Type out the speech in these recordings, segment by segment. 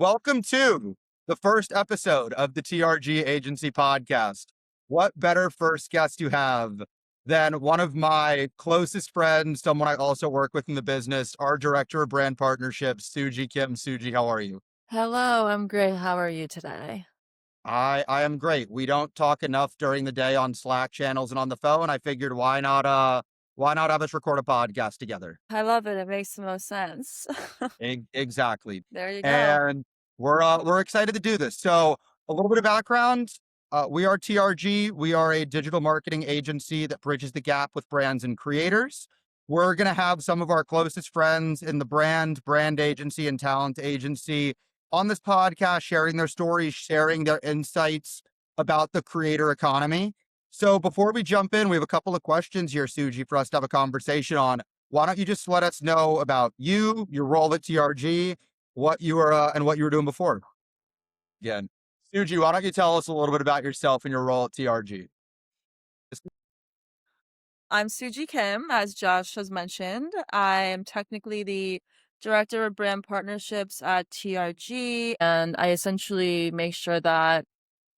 Welcome to the first episode of the TRG Agency podcast. What better first guest to have than one of my closest friends, someone I also work with in the business, our director of brand partnerships, Suji Kim. Suji, how are you? Hello, I'm great. How are you today? I am great. We don't talk enough during the day on Slack channels and on the phone. I figured why not have us record a podcast together? I love it. It makes the most sense. Exactly. There you go. And we're excited to do this. So a little bit of background. We are TRG. We are a digital marketing agency that bridges the gap with brands and creators. We're going to have some of our closest friends in the brand agency, and talent agency on this podcast, sharing their stories, sharing their insights about the creator economy. So before we jump in, we have a couple of questions here, Suji, for us to have a conversation on. Why don't you just let us know about you, your role at TRG, what you were and what you were doing before? Again, Suji, why don't you tell us a little bit about yourself and your role at TRG? I'm Suji Kim, as Josh has mentioned. I am technically the director of brand partnerships at TRG, and I essentially make sure that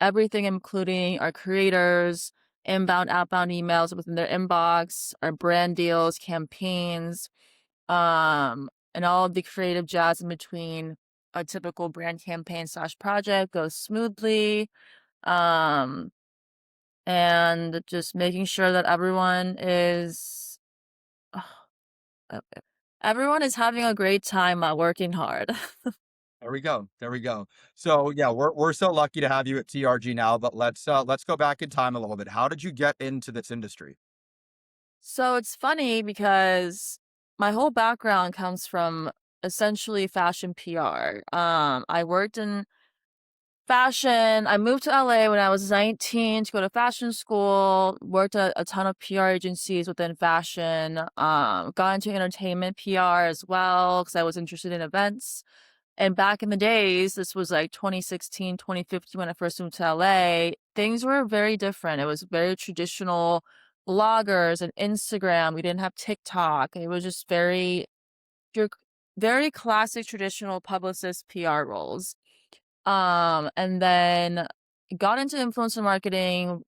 everything, including our creators, inbound, outbound emails within their inbox, our brand deals, campaigns, and all of the creative jazz in between a typical brand campaign slash project goes smoothly. Um, and just making sure that uh, everyone is having a great time working hard. There we go. There we go. So yeah, we're so lucky to have you at TRG now. But let's go back in time a little bit. How did you get into this industry? So it's funny because my whole background comes from essentially fashion PR. I worked in fashion. I moved to LA when I was 19 to go to fashion school, worked at a ton of PR agencies within fashion, got into entertainment PR as well because I was interested in events. And back in the days, this was like 2016, 2015 when I first moved to LA, things were very different. It was very traditional bloggers and Instagram. We didn't have TikTok. It was just your very classic traditional publicist PR roles. And then got into influencer marketing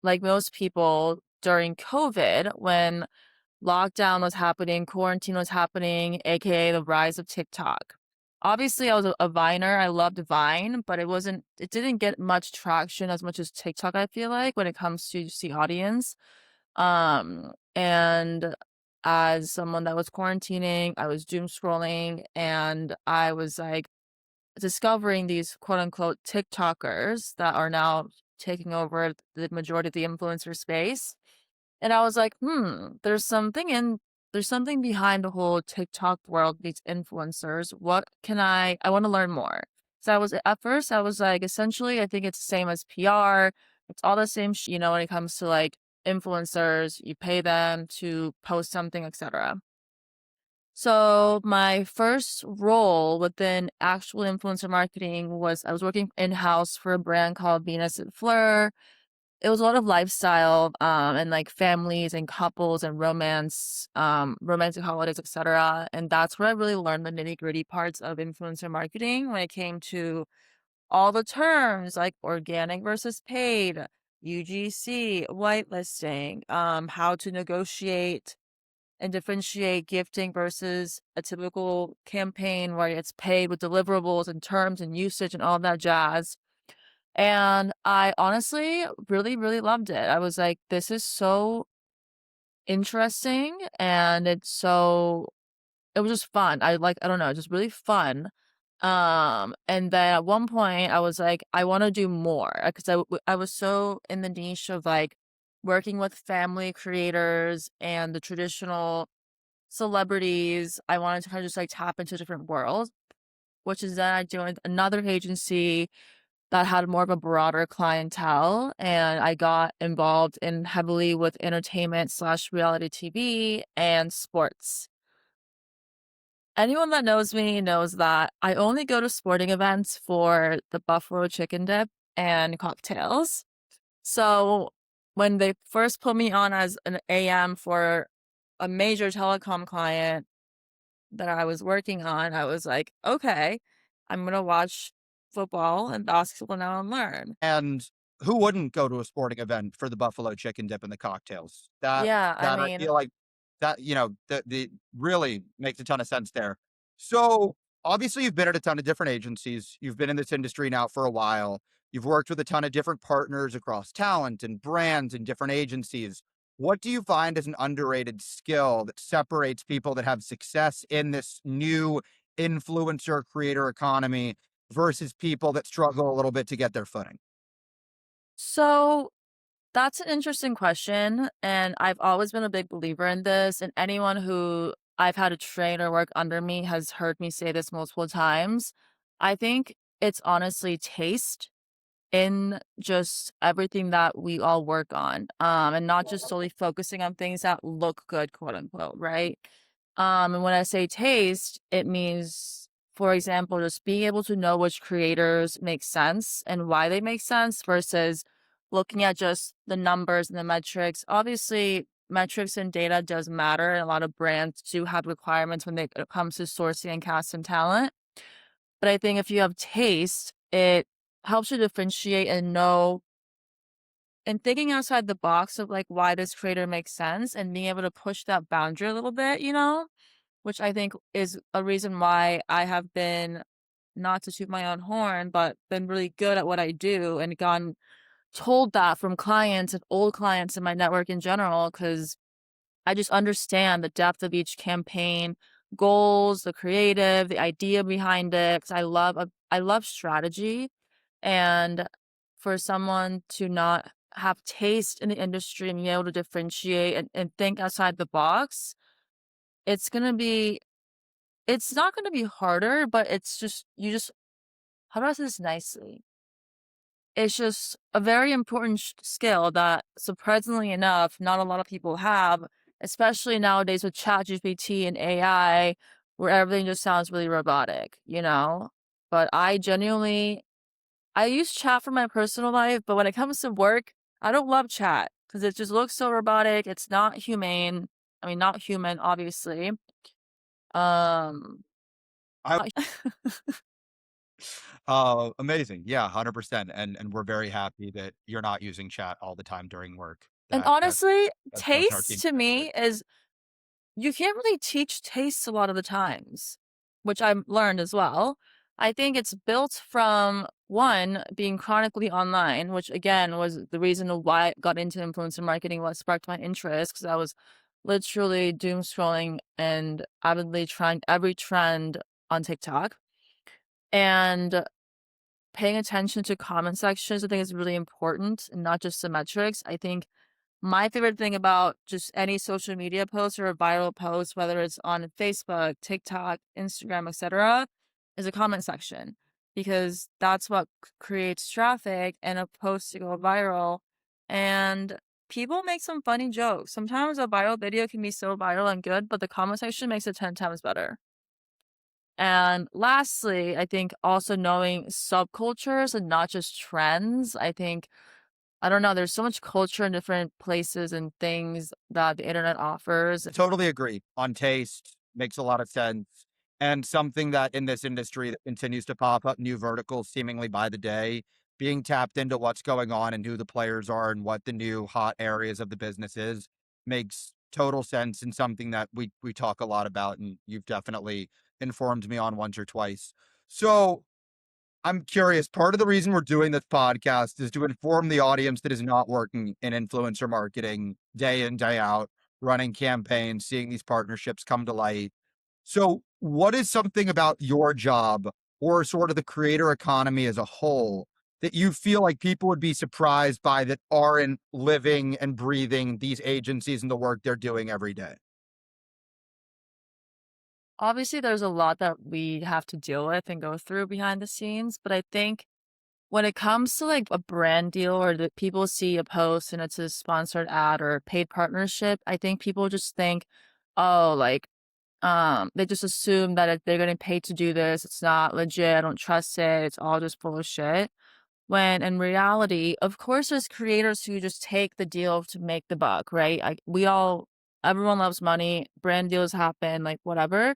like most people during COVID when lockdown was happening, quarantine was happening, aka the rise of TikTok. Obviously, I was a Viner. I loved Vine, but it didn't get much traction as much as TikTok, I feel like, when it comes to the audience. And as someone that was quarantining, I was doom scrolling and I was like, discovering these quote unquote TikTokers that are now taking over the majority of the influencer space. And I was like, there's something behind the whole TikTok world, these influencers. What can I want to learn more. So at first I was like, essentially, I think it's the same as PR. It's all the same, when it comes to like influencers, you pay them to post something, etc. So my first role within actual influencer marketing was I was working in-house for a brand called Venus and Fleur. It was a lot of lifestyle, and like families and couples and romantic holidays, etc. And that's where I really learned the nitty-gritty parts of influencer marketing when it came to all the terms like organic versus paid, UGC, whitelisting, how to negotiate and differentiate gifting versus a typical campaign where it's paid with deliverables and terms and usage and all that jazz. And I honestly really, really loved it. I was like, this is so interesting and it was just fun. I don't know, just really fun. And then at one point I was like, I want to do more because I was so in the niche of like working with family creators and the traditional celebrities. I wanted to kind of just like tap into a different world, which is then I joined another agency that had more of a broader clientele. And I got involved in heavily with entertainment slash reality TV and sports. Anyone that knows me knows that I only go to sporting events for the buffalo chicken dip and cocktails. So when they first put me on as an AM for a major telecom client, that I was working on, I was like, "Okay." I'm gonna watch football and basketball now and learn. And who wouldn't go to a sporting event for the buffalo chicken dip and the cocktails? That Yeah, I that I mean, feel like that, the really makes a ton of sense there. So, obviously, you've been at a ton of different agencies. You've been in this industry now for a while. You've worked with a ton of different partners across talent and brands and different agencies. What do you find as an underrated skill that separates people that have success in this new influencer creator economy versus people that struggle a little bit to get their footing? so that's an interesting question, and I've always been a big believer in this, and anyone who I've had to train or work under me has heard me say this multiple times. I think it's honestly taste in just everything that we all work on, and not just solely focusing on things that look good, quote unquote, right? And when I say taste, it means, for example, just being able to know which creators make sense and why they make sense versus looking at just the numbers and the metrics. Obviously, metrics and data does matter, and a lot of brands do have requirements when it comes to sourcing and casting talent. But I think if you have taste, it helps you differentiate and know and thinking outside the box of like why this creator makes sense and being able to push that boundary a little bit, which I think is a reason why I have been, not to toot my own horn, but been really good at what I do and gotten told that from clients and old clients in my network in general, because I just understand the depth of each campaign, goals, the creative, the idea behind it. Because I love strategy, and for someone to not have taste in the industry and be able to differentiate and think outside the box, it's gonna be it's not gonna be harder, but it's just you just how do I say this nicely? It's just a very important skill that surprisingly enough, not a lot of people have, especially nowadays with ChatGPT and AI, where everything just sounds really robotic. But I use chat for my personal life, but when it comes to work, I don't love chat because it just looks so robotic. It's not humane. I mean, not human, obviously. Um, I Oh, amazing. Yeah, 100%. And we're very happy that you're not using chat all the time during work. and That's honestly, that's something our taste team to appreciates. me is you can't really teach tastes a lot of the times, which I've learned as well. I think it's built from one being chronically online, which again was the reason why I got into influencer marketing, what sparked my interest, because I was literally doom scrolling and avidly trying every trend on TikTok. And paying attention to comment sections, I think is really important and not just the metrics. I think my favorite thing about just any social media post or a viral post, whether it's on Facebook, TikTok, Instagram, etc., is a comment section because that's what creates traffic and a post to go viral. And people make some funny jokes. Sometimes a viral video can be so viral and good, but the comment section makes it 10 times better. And lastly, I think also knowing subcultures and not just trends. I don't know, there's so much culture in different places and things that the internet offers. I totally agree on taste. Makes a lot of sense. And something that in this industry that continues to pop up new verticals seemingly by the day, being tapped into what's going on and who the players are and what the new hot areas of the business is makes total sense and something that we talk a lot about and you've definitely informed me on once or twice. So I'm curious, part of the reason we're doing this podcast is to inform the audience that is not working in influencer marketing day in, day out, running campaigns, seeing these partnerships come to light. So, what is something about your job or sort of the creator economy as a whole that you feel like people would be surprised by that aren't living and breathing these agencies and the work they're doing every day? Obviously, there's a lot that we have to deal with and go through behind the scenes, but I think when it comes to like a brand deal or that people see a post and it's a sponsored ad or a paid partnership, I think people just think, oh, like, they just assume that if they're getting paid to do this, it's not legit. I don't trust it. It's all just full of shit. When in reality, of course, there's creators who just take the deal to make the buck, right? Everyone loves money. Brand deals happen, like whatever.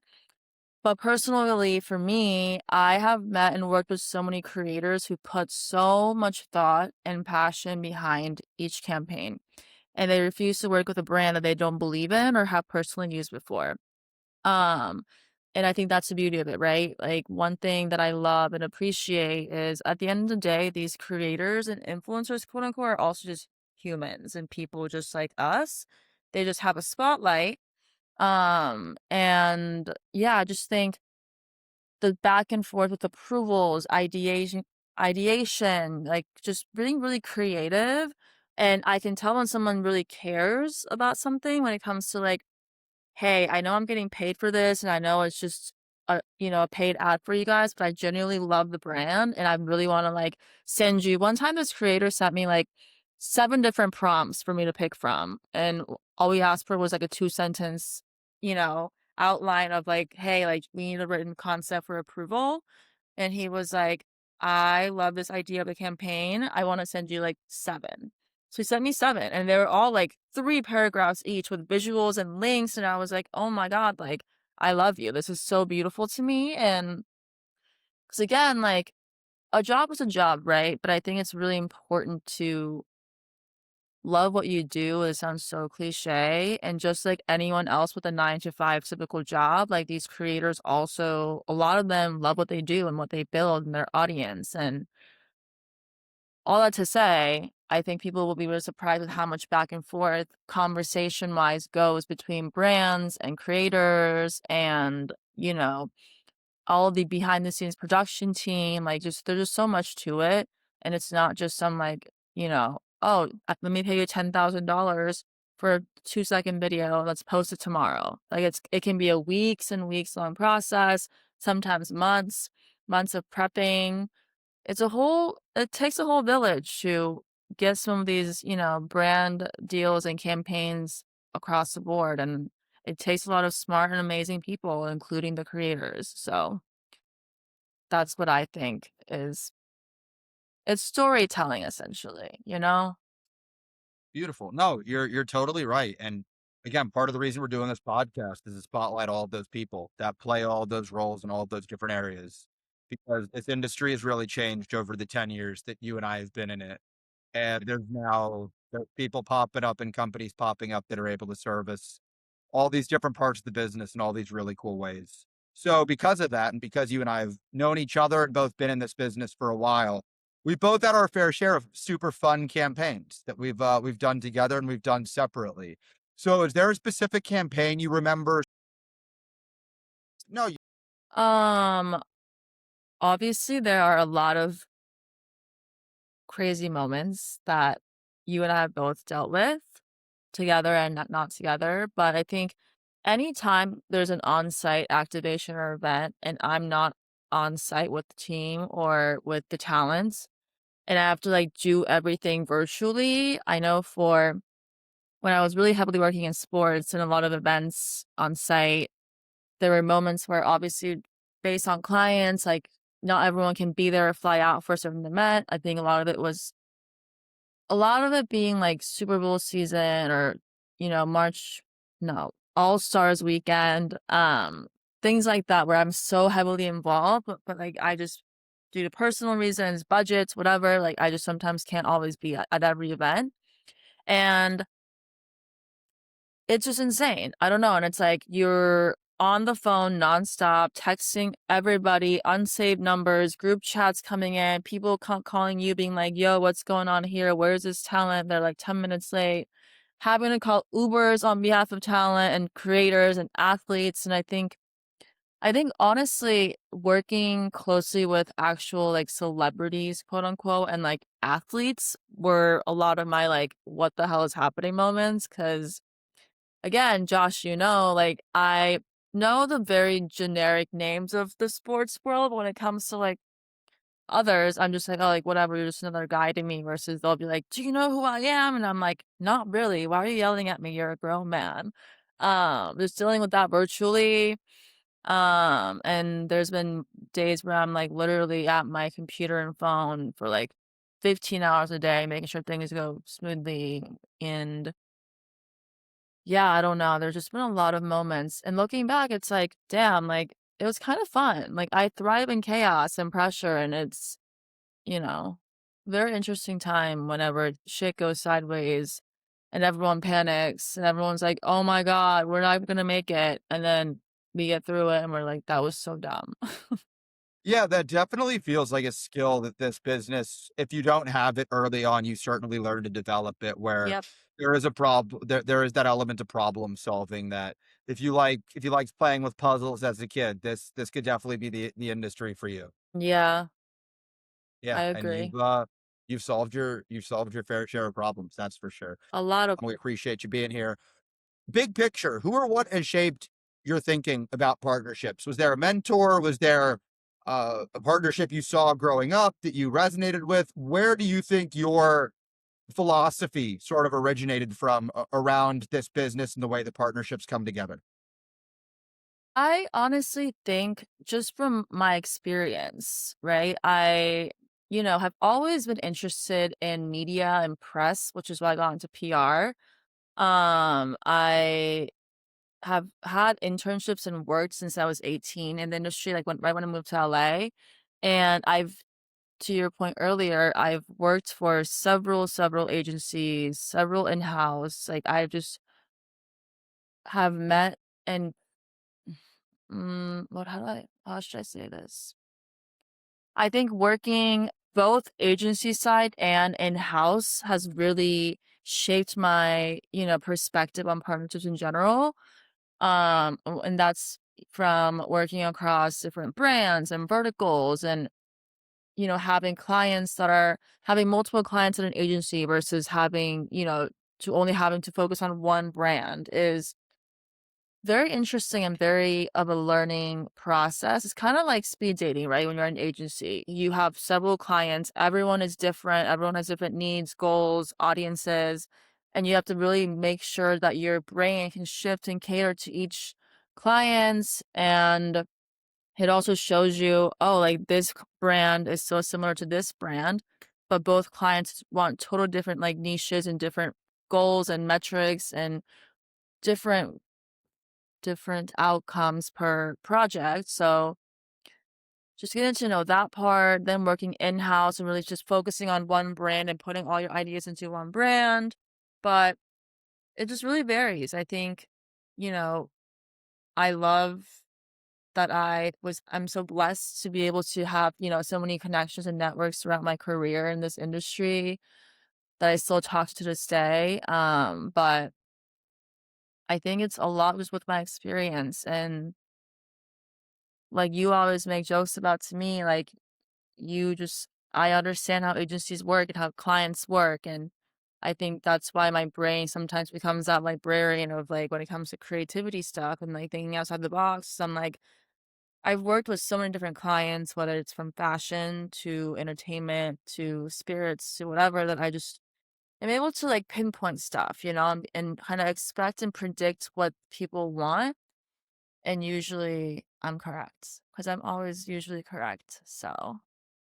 But personally, for me, I have met and worked with so many creators who put so much thought and passion behind each campaign, and they refuse to work with a brand that they don't believe in or have personally used before. Um, and I think that's the beauty of it, right? Like one thing that I love and appreciate is at the end of the day, these creators and influencers, quote unquote, are also just humans and people just like us. They just have a spotlight. And yeah, I just think the back and forth with approvals, ideation, like just being really creative. And I can tell when someone really cares about something when it comes to like, hey, I know I'm getting paid for this, and I know it's just a paid ad for you guys, but I genuinely love the brand, and I really want to like send you. One time, this creator sent me like 7 different prompts for me to pick from, and all we asked for was like a 2 sentence, you know, outline of like, hey, like we need a written concept for approval, and he was like, I love this idea of a campaign. I want to send you like 7. So he sent me 7, and they were all like 3 paragraphs each with visuals and links. And I was like, oh my God, like, I love you. This is so beautiful to me. And because again, like, a job is a job, right? But I think it's really important to love what you do. It sounds so cliche. And just like anyone else with a 9 to 5 typical job, like these creators also, a lot of them love what they do and what they build in their audience. And all that to say, I think people will be really surprised with how much back and forth conversation wise goes between brands and creators and, all of the behind the scenes production team. Like, just there's just so much to it. And it's not just some, like, oh, let me pay you $10,000 for a 2-second video. Let's post it tomorrow. Like, it can be a weeks and weeks long process, sometimes months, months of prepping. It takes a whole village to get some of these, brand deals and campaigns across the board, and it takes a lot of smart and amazing people, including the creators. So that's what I think is it's storytelling essentially, you know? Beautiful. No, you're totally right. And again, part of the reason we're doing this podcast is to spotlight all of those people that play all of those roles in all of those different areas. Because this industry has really changed over the 10 years that you and I have been in it. And there's people popping up and companies popping up that are able to service all these different parts of the business in all these really cool ways. So because of that, and because you and I have known each other and both been in this business for a while, we both had our fair share of super fun campaigns that we've done together and we've done separately. So is there a specific campaign you remember? No, Um, Obviously there are a lot of crazy moments that you and I have both dealt with together and not together. But I think anytime there's an on-site activation or event and I'm not on site with the team or with the talents and I have to like do everything virtually, I know for when I was really heavily working in sports and a lot of events on site, there were moments where obviously based on clients, like not everyone can be there or fly out for a certain event. I think a lot of it being like Super Bowl season or, March no, All-Stars weekend, things like that where I'm so heavily involved, but like I just due to personal reasons, budgets, whatever, like I just sometimes can't always be at every event. And it's just insane. I don't know. And it's like you're on the phone nonstop, texting everybody, unsaved numbers, group chats coming in, people calling you, being like, yo, what's going on here? Where's this talent? They're like 10 minutes late. Having to call Ubers on behalf of talent and creators and athletes. And I think honestly, working closely with actual like celebrities, quote unquote, and like athletes were a lot of my like, what the hell is happening moments. Cause again, Josh, like I know the very generic names of the sports world. But when it comes to like others, I'm just like, oh, like whatever, you're just another guy to me. Versus they'll be like, do you know who I am? And I'm like, not really. Why are you yelling at me? You're a grown man. Just dealing with that virtually. And there's been days where I'm like literally at my computer and phone for like 15 hours a day, making sure things go smoothly. And yeah, I don't know. There's just been a lot of moments. And looking back, it's like, damn, like it was kind of fun. Like, I thrive in chaos and pressure, and it's, you know, very interesting time whenever shit goes sideways and everyone panics and everyone's like, "Oh my god, we're not gonna make it." And then we get through it and we're like, "That was so dumb." Yeah, that definitely feels like a skill that this business, if you don't have it early on, you certainly learn to develop it where Yep. there is a problem there is that element of problem solving that if you liked playing with puzzles as a kid, this could definitely be the industry for you. Yeah, Yeah, I and agree. you've solved your fair share of problems, that's for sure. A lot of We appreciate you being here. Big picture, who or what has shaped your thinking about partnerships? Was there a mentor? Was there a partnership you saw growing up that you resonated with? Where do you think your philosophy sort of originated from around this business and the way the partnerships come together? I honestly think just from my experience, right? I, have always been interested in media and press, which is why I got into PR. I have had internships and worked since I was 18 in the industry, like right when I moved to LA. And to your point earlier, I've worked for several agencies, several in-house. Like I just have met and how should I say this? I think working both agency side and in-house has really shaped my, perspective on partnerships in general. And that's from working across different brands and verticals and, having multiple clients in an agency versus to only having to focus on one brand is very interesting and very of a learning process. It's kind of like speed dating, right? When you're an agency, you have several clients, everyone is different, everyone has different needs, goals, audiences, and you have to really make sure that your brain can shift and cater to each clients. And it also shows you, oh, like brand is so similar to this brand, but both clients want total different like niches and different goals and metrics and different outcomes per project. So just getting to know that part, then working in-house and really just focusing on one brand and putting all your ideas into one brand. But it just really varies. I think, you know, I love that I'm so blessed to be able to have, so many connections and networks throughout my career in this industry that I still talk to this day. But I think it's a lot just with my experience and like you always make jokes about to me, like I understand how agencies work and how clients work. And I think that's why my brain sometimes becomes that librarian of like when it comes to creativity stuff and like thinking outside the box. I'm like, I've worked with so many different clients, whether it's from fashion to entertainment to spirits to whatever, that I just am able to like pinpoint stuff, and kind of expect and predict what people want. And usually I'm correct because I'm always usually correct. So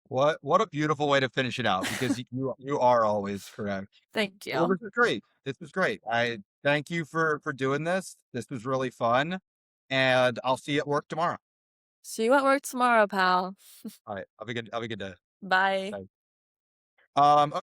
What a beautiful way to finish it out because you are always correct. thank Well, you. this is great. This was great. I thank you for doing this. This was really fun, and I'll see you at work tomorrow. See you at work tomorrow, pal. All right. Have a good day. Bye. Bye.